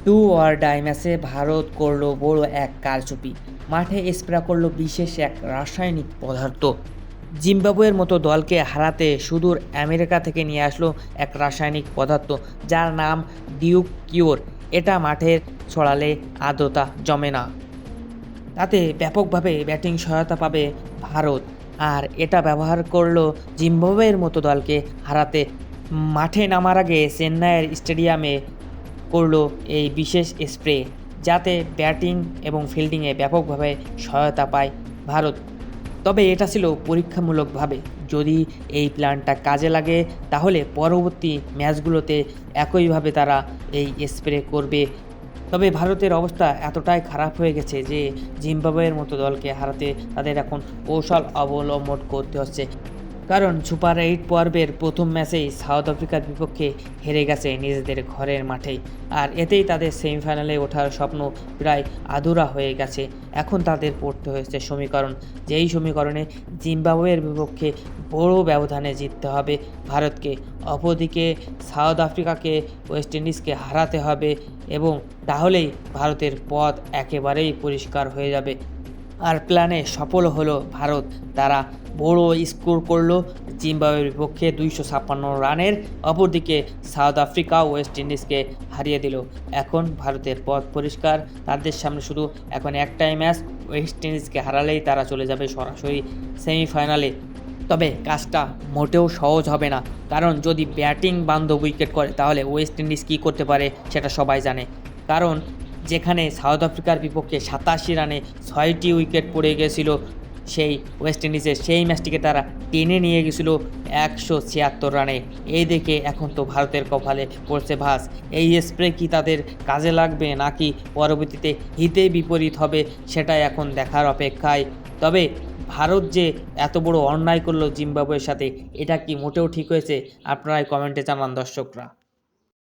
Do or die ম্যাচে ভারত করল বড় এক কারচুপি। মাঠে স্প্রে করল বিশেষ এক রাসায়নিক পদার্থ। জিম্বাবুয়ের মতো দলকে হারাতে সুদূর আমেরিকা থেকে নিয়ে আসলো এক রাসায়নিক পদার্থ, যার নাম ডিউক কিওর। এটা মাঠের ছড়ালে আর্দ্রতা জমে না, তাতে ব্যাপকভাবে ব্যাটিং সহায়তা পাবে ভারত। আর এটা ব্যবহার করলো জিম্বাবুয়ের মতো দলকে হারাতে। মাঠে নামার আগে চেন্নাইয়ের স্টেডিয়ামে করলো এই বিশেষ স্প্রে, যাতে ব্যাটিং এবং ফিল্ডিংয়ে ব্যাপকভাবে সহায়তা পায় ভারত। তবে এটা ছিল পরীক্ষামূলকভাবে। যদি এই প্ল্যানটা কাজে লাগে, তাহলে পরবর্তী ম্যাচগুলোতে একইভাবে তারা এই স্প্রে করবে। তবে ভারতের অবস্থা এতটাই খারাপ হয়ে গেছে যে জিম্বাবুয়ের মতো দলকে হারাতে তাদের এখন কৌশল অবলম্বন করতে হচ্ছে। কারণ সুপার 8 পর্বের প্রথম ম্যাচেই সাউথ আফ্রিকার বিপক্ষে হেরে গেছে নিজেদের ঘরের মাঠেই। আর এতেই তাদের সেমিফাইনালে ওঠার স্বপ্ন প্রায় আধুরা হয়ে গেছে। এখন তাদের পড়তে হয়েছে সমীকরণ, যেই সমীকরণে জিম্বাবুয়ের বিপক্ষে বড় ব্যবধানে জিততে হবে ভারতকে। অপরদিকে সাউথ আফ্রিকাকে, ওয়েস্ট ইন্ডিজকে হারাতে হবে, এবং তাহলেই ভারতের পথ একেবারেই পরিষ্কার হয়ে যাবে। আর প্ল্যানে সফল হলো ভারত। তারা বড় স্কোর করলো জিম্বাবুয়ের বিপক্ষে 256 রানের। অপরদিকে সাউথ আফ্রিকা ওয়েস্ট ইন্ডিজকে হারিয়ে দিল। এখন ভারতের পথ পরিষ্কার। তাদের সামনে শুধু এখন একটাই ম্যাচ, ওয়েস্ট ইন্ডিজকে হারালেই তারা চলে যাবে সরাসরি সেমিফাইনালে। তবে কাজটা মোটেও সহজ হবে না, কারণ যদি ব্যাটিং বান্ধব উইকেট করে, তাহলে ওয়েস্ট ইন্ডিজ কী করতে পারে সেটা সবাই জানে। কারণ যেখানে সাউথ আফ্রিকার বিপক্ষে 87 রানে 6টি উইকেট পড়ে গেছিল সেই ওয়েস্ট ইন্ডিজের, সেই ম্যাচটিকে তারা টেনে নিয়ে গেছিল 176 রানে। এই দেখে এখন তো ভারতের কপালে পড়ছে ভাঁজ। এই স্প্রে কি তাদের কাজে লাগবে, নাকি পরবর্তীতে হিতে বিপরীত হবে, সেটাই এখন দেখার অপেক্ষায়। তবে ভারত যে এত বড় অন্যায় করলো জিম্বাবুয়ের সাথে, এটা কি মোটেও ঠিক হয়েছে? আপনারাই কমেন্টে জানান দর্শকরা।